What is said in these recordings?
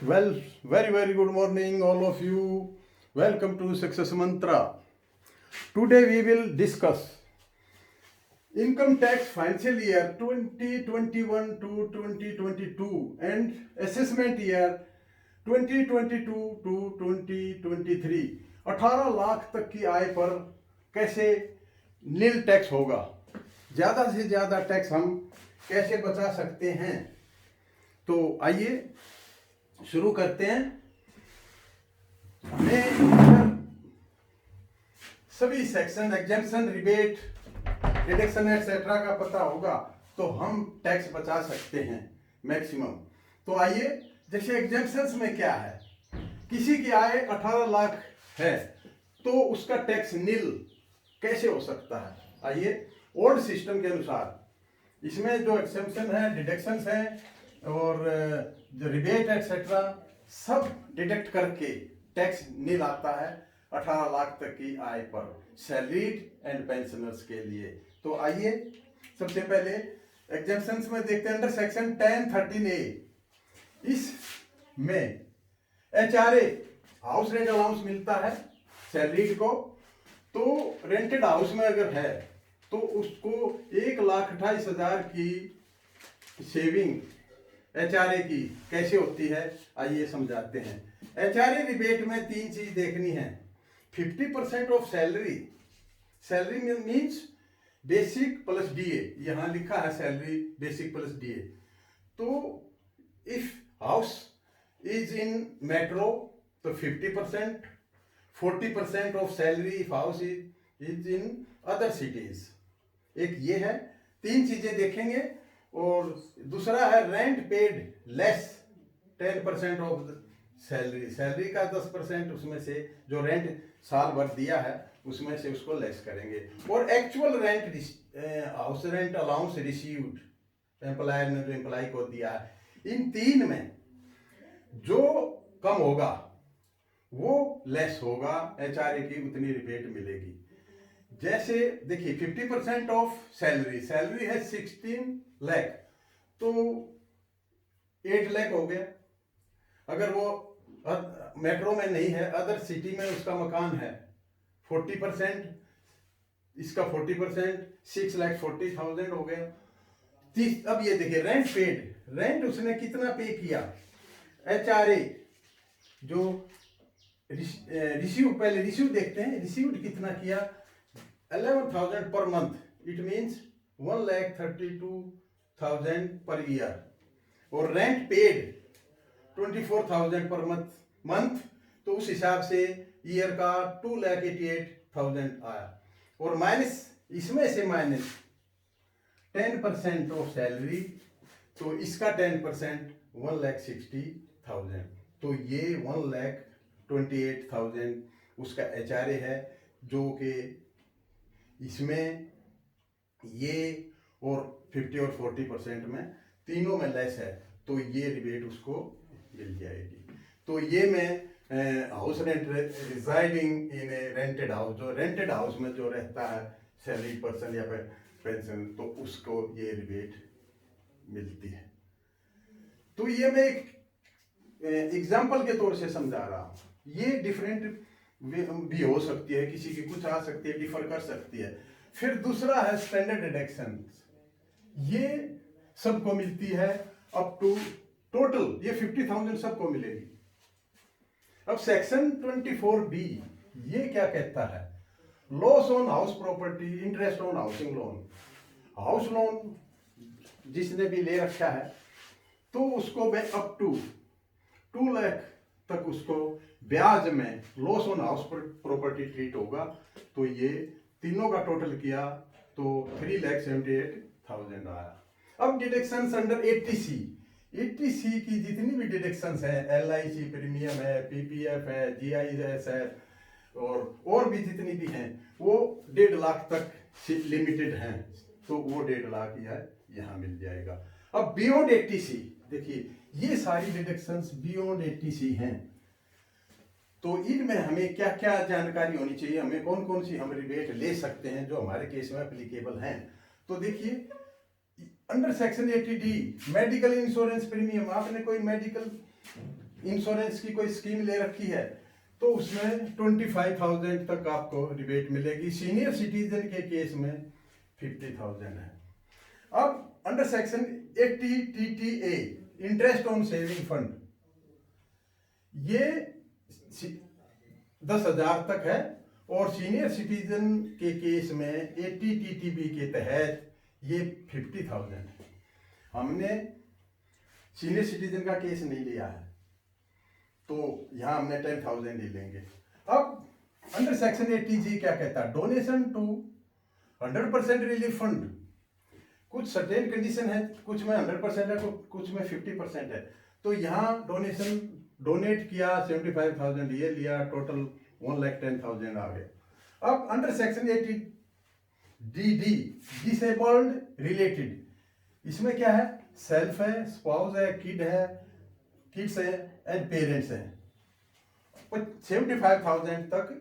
Well, very good morning, all of you. Welcome to Success Mantra. Today we will discuss income tax financial year 2021 to 2022 and assessment year 2022 to 2023. 18 lakh तक की आय पर कैसे नील tax होगा, ज़्यादा से ज़्यादा tax हम कैसे बचा सकते हैं। तो आइए शुरू करते हैं। हमें अगर सभी section exemption, rebate, deduction etcetera का पता होगा तो हम टैक्स बचा सकते हैं मैक्सिमम। तो आइए, जैसे एग्जेम्पशंस में क्या है, किसी की आय 18 लाख है तो उसका टैक्स नील कैसे हो सकता है। आइए, ओल्ड सिस्टम के अनुसार इसमें जो एक्सेम्पशन है, डिडक्शंस हैं और जो रिबेट एक्सेट्रा सब डिडक्ट करके टैक्स नील आता है 18 लाख तक की आय पर सैलरीड एंड पेंशनर्स के लिए। तो आइए सबसे पहले एग्जेम्पशंस में देखते हैं। अंडर सेक्शन 1013A इसमें HRA हाउस रेंट अलाउंस मिलता है सैलरीड को। तो रेंटेड हाउस में अगर है तो उसको 1,28,000 की सेविंग HRA की कैसे होती है, आइए समझाते हैं। HRA रिबेट में 3 चीज देखनी है। 50% of salary, salary means basic plus DA, यहां लिखा है सैलरी बेसिक प्लस DA। तो if house is in metro तो 50%, 40% of salary if house is in other cities. एक ये है, 3 चीजें देखेंगे। और दूसरा है rent paid less 10% of salary, salary का 10% उसमें से जो रेंट साल भर दिया है उसमें से उसको लेस करेंगे। और actual rent, house rent allowance received, employer ने जो एम्प्लॉय को दिया है, इन 3 में जो कम होगा वो लेस होगा, HRA की उतनी रिबेट मिलेगी। जैसे देखिए 50% ऑफ सैलरी, सैलरी है 16 लाख तो 8 लाख हो गया। अगर वो मेट्रो में नहीं है, अदर सिटी में उसका मकान है, 40%, इसका 40%, 6,40,000 हो गया। अब ये देखिए रेंट पेड, रेंट उसने कितना पे किया। HRA जो रिसीव, पहले रिसीव देखते हैं, रिसीव्ड कितना किया, 11,000 per month, it means 1,32,000 per year. और रेंट पेड 24,000 पर मंथ, तो उस हिसाब से ईयर का 2,88,000 आया। और माइनस, इसमें से माइनस 10% ऑफ सैलरी, तो इसका 10% 1,60,000, तो ये 1,28,000 उसका HRA है, जो कि इसमें ये और 50 और 40% में तीनों में लेस है, तो ये रिबेट उसको मिल जाएगी। तो ये मैं हाउस रेंट रिजाइडिंग इन ए रेंटेड हाउस, जो रेंटेड हाउस में जो रहता है सैलरी पर्सन या पेंशन, तो उसको ये रिबेट मिलती है। तो ये मैं एक एग्जाम्पल के तौर से समझा रहा हूँ। ये डिफरेंट भी हो सकती है, किसी की कुछ आ सकती है, डिफर कर सकती है। फिर दूसरा है स्टैंडर्ड डिडक्शन, ये सबको मिलती है अप टू टोटल, ये 50,000 सबको मिलेगी। अब सेक्शन 24B ये क्या कहता है, loss on house property, interest on housing loan. House loan जिसने भी ले रखा है तो उसको अप टू 2 लाख तक उसको ब्याज में loss on house property treat होगा। तो ये तीनों का टोटल किया तो 3,78,000 आया। अब डिडक्शंस अंडर 80C की जितनी भी डिडक्शंस हैं, LIC प्रीमियम है, PPF है, GIS है और भी जितनी भी हैं, वो 1.5 लाख तक लिमिटेड हैं, तो वो 1.5 लाख यहाँ मिल जाएगा। अब बियॉन्ड 80C, देखिए ये सारी डिडक्शंस बियॉन्ड 80C हैं, तो इनमें हमें क्या क्या जानकारी होनी चाहिए, हमें कौन कौन सी हम रिबेट ले सकते हैं जो हमारे केस में एप्लीकेबल हैं। तो देखिए under section 80D medical insurance premium, आपने कोई मेडिकल इंश्योरेंस की कोई स्कीम ले रखी है तो उसमें 25,000 तक आपको रिबेट मिलेगी। सीनियर सिटीजन के केस में 50,000 है। अब under section 80 TTA interest on saving fund, ये 10,000 तक है और सीनियर सिटीजन के केस में 80 TTB के तहत ये 50,000 है। हमने सीनियर सिटीजन का केस नहीं लिया है तो यहां हमने 10,000 ही लेंगे। अब अंडर सेक्शन 80G क्या कहता है? डोनेशन टू 100% रिलीफ फंड, कुछ सर्टेन कंडीशन है, कुछ में 100% है, कुछ में 50% है। तो यहाँ डोनेशन डोनेट किया 75,000 ये लिया, टोटल 1,10,000 आ गए। अब under section 80DD disabled related, इसमें क्या है? सेल्फ है, स्पाउस है, किड्स है एंड पेरेंट्स है। 75,000 तक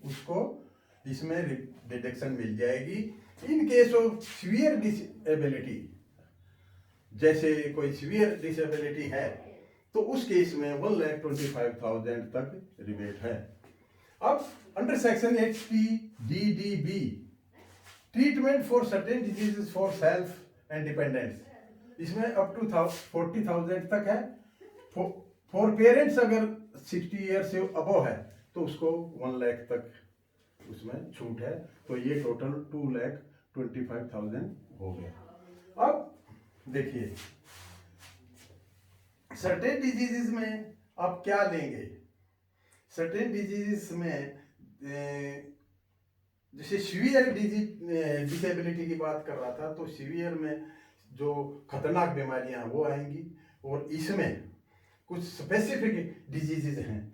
उसको इसमें डिडक्शन मिल जाएगी। In case of severe disability, जैसे कोई सीवियर डिसेबिलिटी है तो उस केस में 1,25,000 तक रिबेट है। अब under section 80DDB treatment for certain diseases for self and dependents, इसमें अप टू 40,000 तक है। फॉर पेरेंट्स अगर 60 ईयर से अबव है तो उसको 1 लाख तक उसमें छूट है। तो ये टोटल 2,25,000 हो गया। अब देखिए सर्टेन डिजीजेस में आप क्या लेंगे? सर्टेन डिजीजेस में जैसे सीवियर डिसेबिलिटी की बात कर रहा था, तो सीवियर में जो खतरनाक बीमारियां वो आएंगी और इसमें कुछ स्पेसिफिक डिजीजेस हैं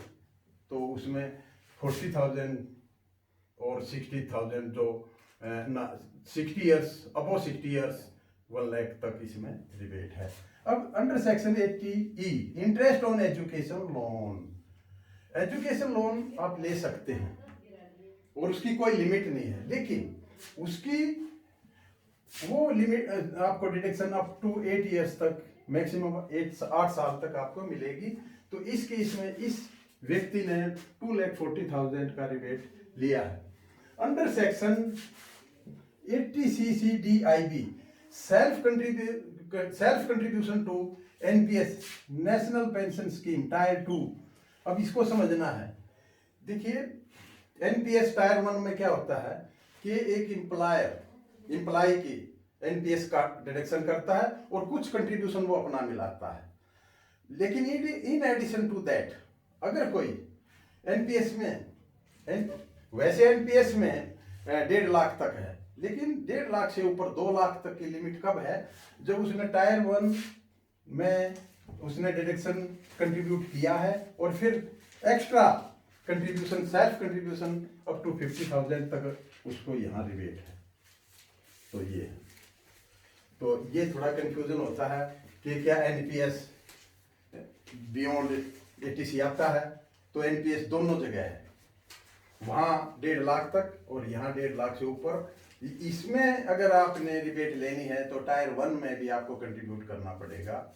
तो उसमें 40,000 और 60,000 जो 60 ईयर्स अबव 60 ईयर्स 1 लाख तक इसमें रिबेट है। अब under section 80E interest on education loan, education loan आप ले सकते हैं और उसकी कोई लिमिट नहीं है, लेकिन उसकी वो लिमिट आपको डिडक्शन अप टू 8 ईयर्स तक, मैक्सिमम 8 साल तक आपको मिलेगी। तो इस केस में इस व्यक्ति ने 2,40,000 का रिबेट लिया है। Under section 80CCDIB self contribution to NPS national pension scheme tier 2, अब इसको समझना है। देखिए NPS टायर 1 में क्या होता है कि एक एम्प्लॉय की NPS का डिडक्शन करता है और कुछ कंट्रीब्यूशन वो अपना मिलाता है। लेकिन इन एडिशन टू दैट अगर कोई NPS में, वैसे NPS में 1.5 लाख तक है, लेकिन 1.5 लाख से ऊपर 2 लाख तक की लिमिट कब है? जब उसने टायर 1 में उसने डिडक्शन कंट्रीब्यूट किया है और फिर extra contribution, self contribution up to 50,000 तक उसको यहाँ रिबेट है। तो ये थोड़ा कंफ्यूजन होता है कि क्या NPS बियॉन्ड 80C आता है? तो NPS दोनों जगह है, वहाँ 1.5 लाख तक और यहाँ 1.5 लाख से ऊपर। इसमें अगर आपने रिबेट लेनी है तो टायर 1 में भी आपको कंट्रीब्यूट करना पड़ेगा।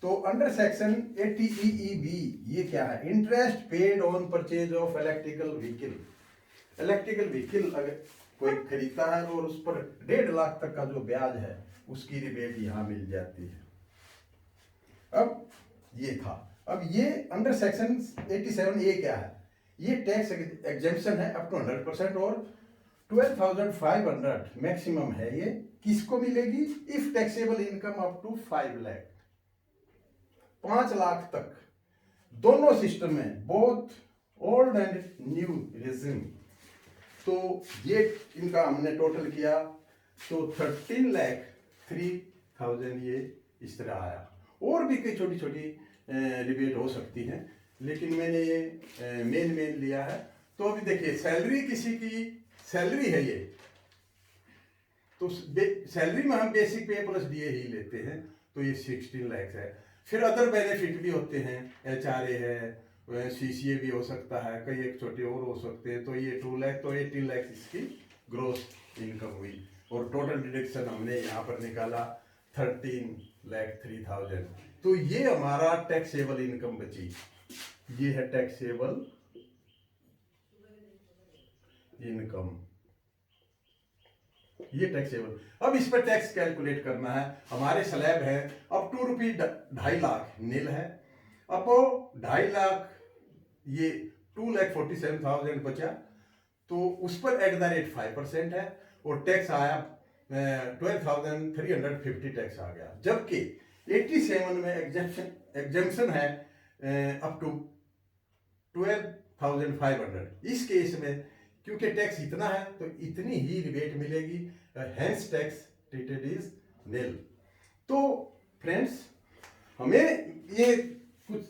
तो अंडर सेक्शन 80EEB ये क्या है? Interest paid on purchase of electrical vehicle, electrical vehicle अगर कोई खरीदता है और उस पर 1.5 लाख तक का जो ब्याज है उसकी रिबेट यहाँ मिल जाती है। अब ये था। अब ये अंडर सेक्शन 87A क्या है? ये टैक्स एग्जेम्पशन है अप टू 100% और 12,500 मैक्सिमम है। ये किसको मिलेगी? If taxable income up to 5 lakh, 5 lakh तक, दोनों सिस्टम में, both old and new regime. तो ये इनका हमने टोटल किया तो 13,03,000 ये इस तरह आया। और भी कई छोटी छोटी रिबेट हो सकती हैं, लेकिन मैंने ये मेन लिया है। तो अभी देखिए सैलरी, किसी की सैलरी है ये, तो सैलरी में हम बेसिक पे प्लस DA ही लेते हैं, तो ये 16 लाख है। फिर अदर बेनिफिट भी होते हैं, HRA है, CCA भी हो सकता है, कई एक छोटे और हो सकते हैं। तो ये 2 लाख, तो 18 लाख इसकी ग्रोस इनकम हुई और टोटल डिडक्शन हमने यहाँ पर निकाला 13,03,000। तो ये हमारा टैक्सेबल इनकम बची, ये है टैक्सेबल इनकम, ये टैक्सेबल। अब इस पर टैक्स कैलकुलेट करना है। हमारे स्लैब है अप टू ₹2.5 नील है, अब 2.5 लाख ये 2,47,000 बचा, तो उस पर @5% है और टैक्स आया 12,350 टैक्स आ गया। जबकि 87 में एग्जेम्पशन है अप टू 12,500। इस केस में क्योंकि टैक्स इतना है तो इतनी ही रिबेट मिलेगी, हेंस टैक्स ट्रीटेड इज निल। तो फ्रेंड्स, हमें ये कुछ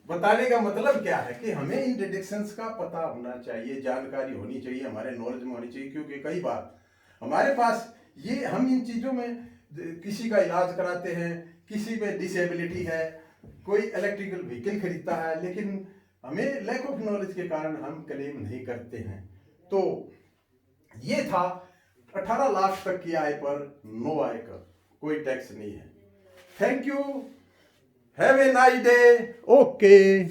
बताने का मतलब क्या है कि हमें इन डिडक्शंस का पता होना चाहिए, जानकारी होनी चाहिए, हमारे नॉलेज में होनी चाहिए। क्योंकि कई बार हमारे पास ये हम इन चीज़ों में किसी का इलाज कराते हैं, किसी में डिसेबिलिटी है, कोई इलेक्ट्रिकल व्हीकल खरीदता है, लेकिन हमें लैक ऑफ नॉलेज के कारण हम क्लेम नहीं करते हैं। तो ये था 18 लाख तक की आय पर नो आयकर, कोई टैक्स नहीं है। Thank you, have a nice day, okay.